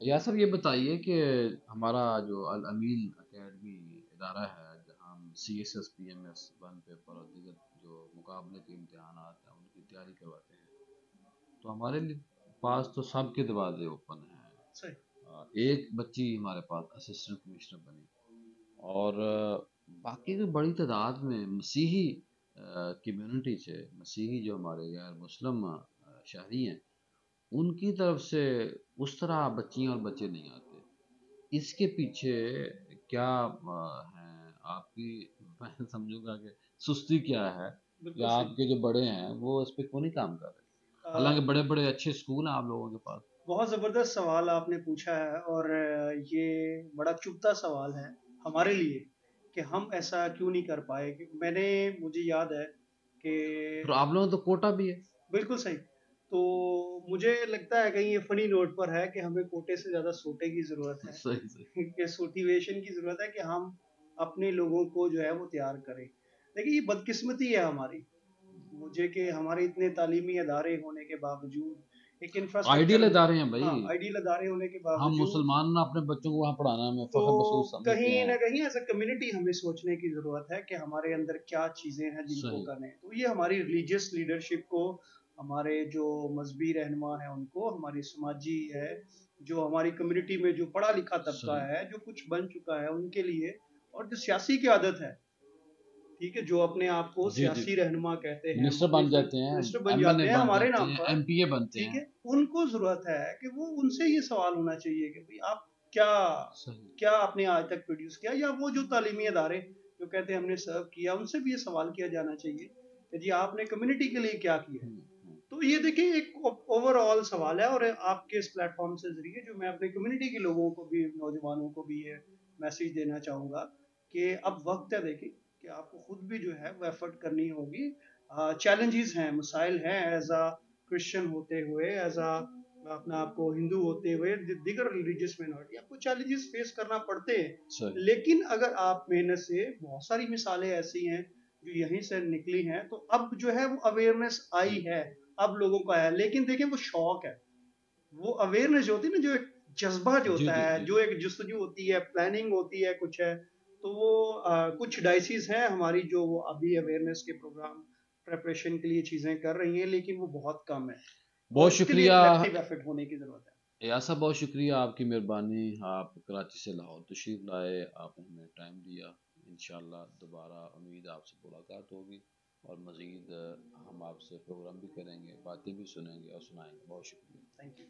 یا سر یہ بتائیے کہ ہمارا جو الامین اکیڈمی ادارہ ہے جہاں ہم CSS PMS 1 پیپر اور دیگر جو مقابلے کے امتحانات ہیں ان کی تیاری کرواتے ہیں، تو ہمارے پاس تو سب کے دروازے اوپن ہیں۔ صحیح ایک بچی ہمارے پاس اسسٹنٹ کمشنر بنی، اور باقی جو بڑی تعداد میں مسیحی کمیونٹی سے، مسیحی جو ہمارے غیر مسلم شہری ہیں، ان کی طرف سے اس طرح بچیاں اور بچے نہیں آتے۔ اس کے پیچھے کیا ہیں آپ کی، میں سمجھوں گا کہ سستی کیا ہے، بالکل یا صحیح آپ کے جو بڑے ہیں وہ اس پہ کیوں نہیں کام کر رہے؟ حالانکہ بڑے بڑے اچھے اسکول ہیں آپ لوگوں کے پاس۔ بہت زبردست سوال آپ نے پوچھا ہے، اور یہ بڑا چبھتا سوال ہے ہمارے لیے کہ ہم ایسا کیوں نہیں کر پائے، کہ مجھے یاد ہے کہ پھر آپ لوگوں تو کوٹا بھی ہے۔ بالکل صحیح۔ تو مجھے لگتا ہے کہیں یہ فنی نوٹ پر ہے کہ ہمیں کوٹے سے زیادہ سوٹے کی ضرورت صحیح صحیح۔ ہے کہ سوٹیویشن کی ضرورت ہے، کہ ہم اپنے لوگوں کو جو ہے وہ تیار کریں۔ لیکن یہ بدقسمتی ہے ہماری، مجھے کہ ہمارے اتنے تعلیمی ادارے ہونے کے باوجود، ایک آئیڈیل انفراسٹرکچر، ادارے ہیں بھائی، ہاں آئیڈیل ادارے ہونے کے ہم باوجود، مسلمان نے اپنے بچوں کو وہاں پڑھانا میں تو فخر محسوس سمجھتے کہیں ہیں۔ نہ کہیں ایز اے کمیونٹی ہمیں سوچنے کی ضرورت ہے کہ ہمارے اندر کیا چیزیں ہیں جن کو صحیح۔ کرنے ہیں۔ تو یہ ہماری ریلیجیس لیڈرشپ کو، ہمارے جو مذہبی رہنما ہیں ان کو، ہماری سماجی ہے جو ہماری کمیونٹی میں جو پڑھا لکھا طبقہ صحیح ہے جو کچھ بن چکا ہے ان کے لیے، اور جو سیاسی قیادت ہے، ٹھیک ہے، جو اپنے آپ کو جی جی، سیاسی رہنما کہتے ہیں، منسٹر بن جاتے ہیں، منسٹر بن MLA جاتے ہیں بن ہمارے جاتے نام ہیں، پر، MPA بنتے ٹھیک ہیں۔ ہے، ان کو ضرورت ہے کہ وہ ان سے یہ سوال ہونا چاہیے کہ بھئی آپ کیا صحیح۔ کیا آپ نے آج تک پروڈیوس کیا، یا وہ جو تعلیمی ادارے جو کہتے ہیں ہم نے سرو کیا، ان سے بھی یہ سوال کیا جانا چاہیے کہ جی آپ نے کمیونٹی کے لیے کیا کیا ہے۔ تو یہ دیکھیں ایک اوور آل سوال ہے، اور آپ کے اس پلیٹ فارم سے ذریعے جو میں اپنے کمیونٹی کے لوگوں کو بھی، نوجوانوں کو بھی یہ میسج دینا چاہوں گا کہ اب وقت ہے، دیکھیں کہ آپ کو خود بھی جو ہے وہ ایفرٹ کرنی ہوگی۔ چیلنجز ہیں، مسائل ہیں، ایز اے کرسچن ہوتے ہوئے، ایز اے اپنا آپ کو ہندو ہوتے ہوئے، دیگر ریلیجیس مائنورٹی، آپ کو چیلنجز فیس کرنا پڑتے ہیں۔ صحیح۔ لیکن اگر آپ محنت سے، بہت ساری مثالیں ایسی ہیں جو یہیں سے نکلی ہیں، تو اب جو ہے وہ اویئرنیس آئی ہے، اب لوگوں کا ہے۔ لیکن دیکھیں وہ شوق ہے، وہ اویئرنیس جو ہوتی ہے نا، جو ایک جذبہ جو جی ہوتا جی ہے، جی جو ایک جستجو ہوتی ہے، پلاننگ ہوتی ہے، کچھ ہے، تو وہ کچھ ڈائسیز ہیں ہماری جو وہ ابھی اویئرنیس کے پروگرام پریپریشن کے لیے چیزیں کر رہی ہیں، لیکن وہ بہت کم ہے، اور بہت اس کے لیے شکریہ کلیکٹیو ایفرٹ ہونے کی ضرورت ہے۔ ایاسا، بہت شکریہ، آپ کی مہربانی، آپ کراچی سے لاہور تشریف لائے، آپ نے ہمیں ٹائم دیا۔ انشاءاللہ دوبارہ امید آپ سے ملاقات ہوگی، اور مزید ہم آپ سے پروگرام بھی کریں گے، باتیں بھی سنیں گے اور سنائیں گے۔ بہت شکریہ۔ Thank you.